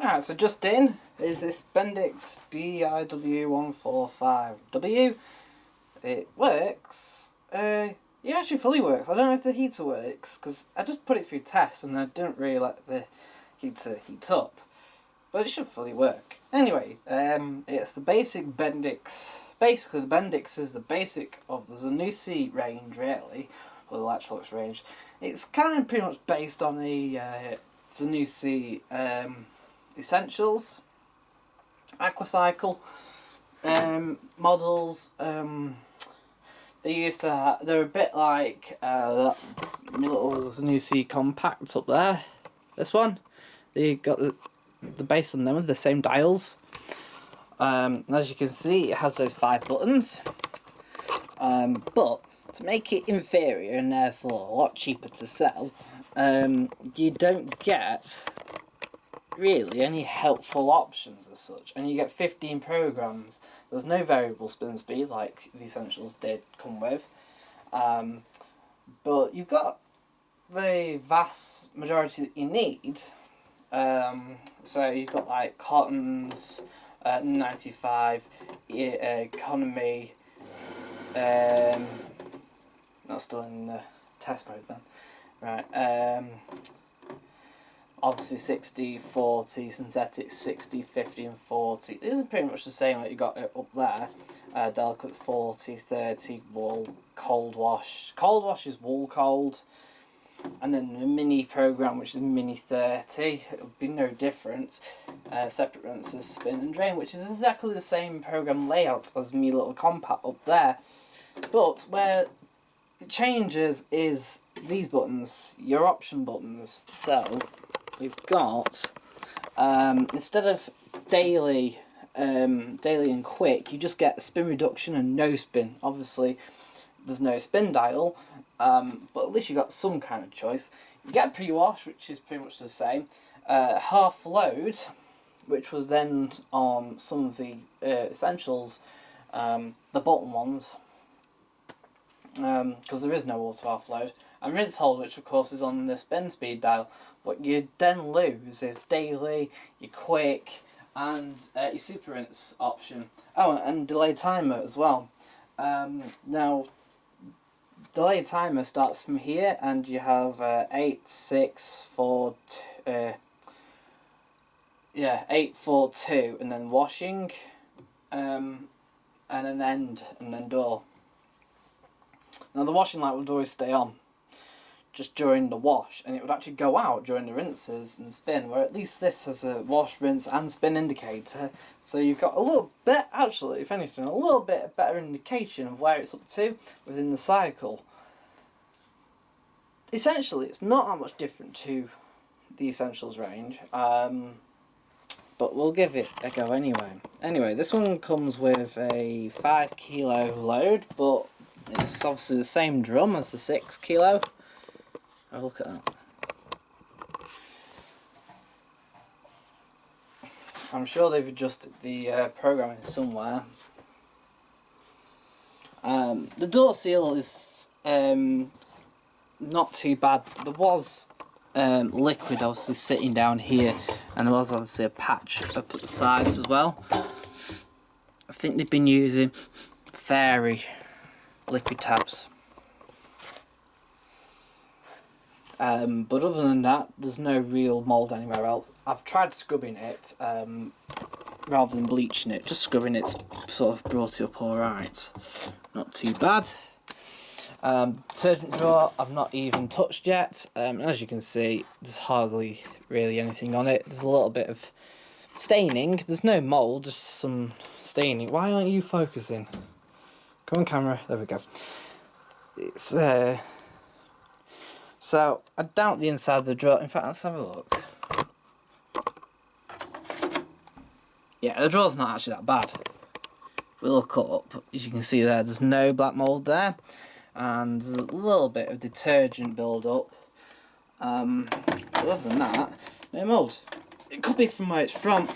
Alright, so just in is this Bendix BIW145W. It works. It actually fully works. I don't know if the heater works, because I just put it through tests and I didn't really let the heater heat up. But it should fully work. Anyway, it's the basic Bendix. Basically, the Bendix is the basic of the Zanussi range, really, or the Electrolux range. It's kind of pretty much based on the Zanussi Essentials, Aquacycle models. They used to have, they're a bit like that little Zanussi Compact up there. This one, they got the base on them with the same dials. As you can see, it has those 5 buttons. But to make it inferior and therefore a lot cheaper to sell, you don't get really any helpful options as such, and you get 15 programs. There's no variable spin speed like the Essentials did come with, but you've got the vast majority that you need. So you've got like Cotton's 95, Economy, that's still in the test mode then, right, obviously 60, 40, synthetic 60, 50 and 40. This is pretty much the same that you got up there. Delicate's 40, 30, wool, cold wash. Cold wash is wool cold. And then the mini program, which is mini 30, it would be no different. Separate rinses, spin and drain, which is exactly the same program layout as me little compact up there. But where it changes is these buttons, your option buttons. So we've got, instead of daily and quick, you just get spin reduction and no spin. Obviously there's no spin dial, but at least you got some kind of choice. You get pre-wash, which is pretty much the same. Half load, which was then on some of the Essentials, the bottom ones, because there is no auto half load. And rinse hold, which of course is on the spin speed dial. What you then lose is daily, your quick, and your super rinse option. Oh, and delay timer as well. Now, delay timer starts from here, and you have 8, 6, 4, 8, 4, 2, and then washing, and an end, and then door. Now the washing light would always stay on just during the wash, and it would actually go out during the rinses and spin, where at least this has a wash, rinse and spin indicator, so you've got a little bit, actually, if anything, a little bit better indication of where it's up to within the cycle. Essentially, it's not that much different to the Essentials range, but we'll give it a go anyway. Anyway, this one comes with a 5 kilo load, but it's obviously the same drum as the 6 kilo. Oh, look at that. I'm sure they've adjusted the programming somewhere. The door seal is not too bad. There was liquid obviously sitting down here, and there was obviously a patch up at the sides as well. I think they've been using Fairy liquid tabs. But other than that, there's no real mould anywhere else. I've tried scrubbing it rather than bleaching it. Just scrubbing it's sort of brought it up alright. Not too bad. Detergent drawer I've not even touched yet. As you can see, there's hardly really anything on it. There's a little bit of staining. There's no mould, just some staining. Why aren't you focusing? Come on, camera. There we go. It's so I doubt the inside of the drawer. In fact, let's have a look. Yeah, the drawer's not actually that bad. If we look up, as you can see there's no black mould there, and there's a little bit of detergent build up. But other than that, no mould. It could be from where it's from,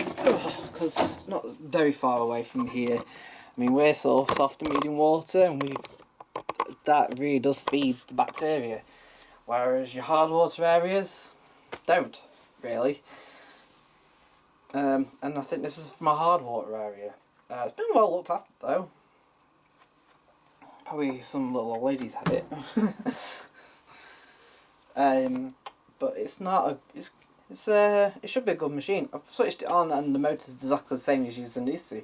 because not very far away from here. I mean, we're sort of soft and medium water, and that really does feed the bacteria, whereas your hard water areas don't really. And I think this is my hard water area. It's been well looked after though. Probably some little old ladies had it. But it's not a. It should be a good machine. I've switched it on and the motor's exactly the same as using Lucy.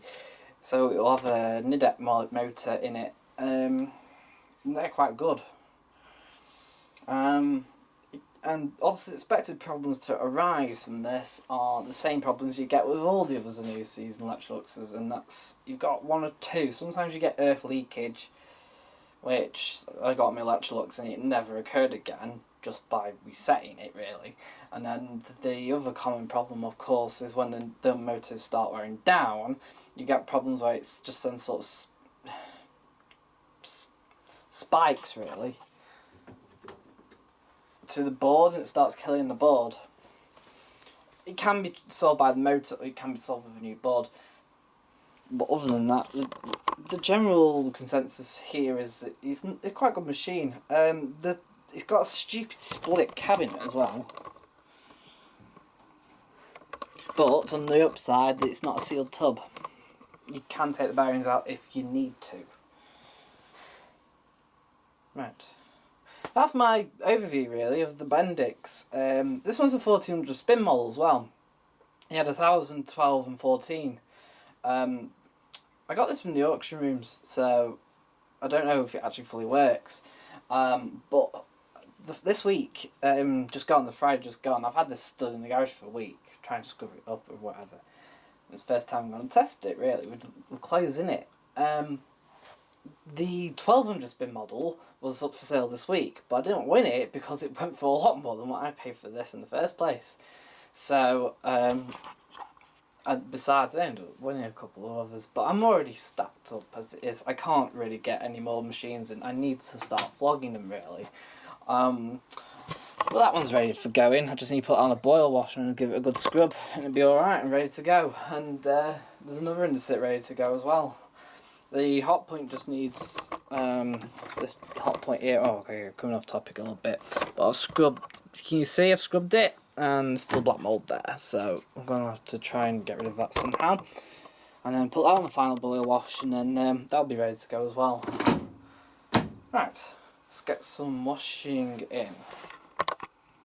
So it'll have a Nidec motor in it. They're quite good. And obviously expected problems to arise from this are the same problems you get with all the other Zanusis and Electroluxes, and that's, you've got one or two. Sometimes you get earth leakage, which I got my Electrolux and it never occurred again, just by resetting it really. And then the other common problem, of course, is when the motors start wearing down, you get problems where it's just some sort of spikes really to the board, and it starts killing the board. It can be solved by the motor, or it can be solved with a new board. But other than that, the general consensus here is that it's a quite good machine. It's got a stupid split cabinet as well. But on the upside, it's not a sealed tub. You can take the bearings out if you need to. Right. That's my overview really of the Bendix. This one's a 1400 spin model as well. He had 1000, 12 and 14. I got this from the auction rooms, so I don't know if it actually fully works. But this week, just gone, the Friday just gone, I've had this stood in the garage for a week, trying to screw it up or whatever. It's the first time I'm going to test it really, with clothes in it. The 1200 spin model was up for sale this week, but I didn't win it because it went for a lot more than what I paid for this in the first place. So, and besides, I ended up winning a couple of others, but I'm already stacked up as it is. I can't really get any more machines in. I need to start flogging them really. Well, that one's ready for going. I just need to put it on a boil washer and give it a good scrub, and it'll be alright and ready to go. And there's another in the sit ready to go as well. The hot point just needs this hot point here. Oh, okay, coming off topic a little bit. But I've scrubbed. Can you see I've scrubbed it? And still black mold there. So I'm going to have to try and get rid of that somehow. And then put that on the final boil wash, and then that'll be ready to go as well. Right, let's get some washing in.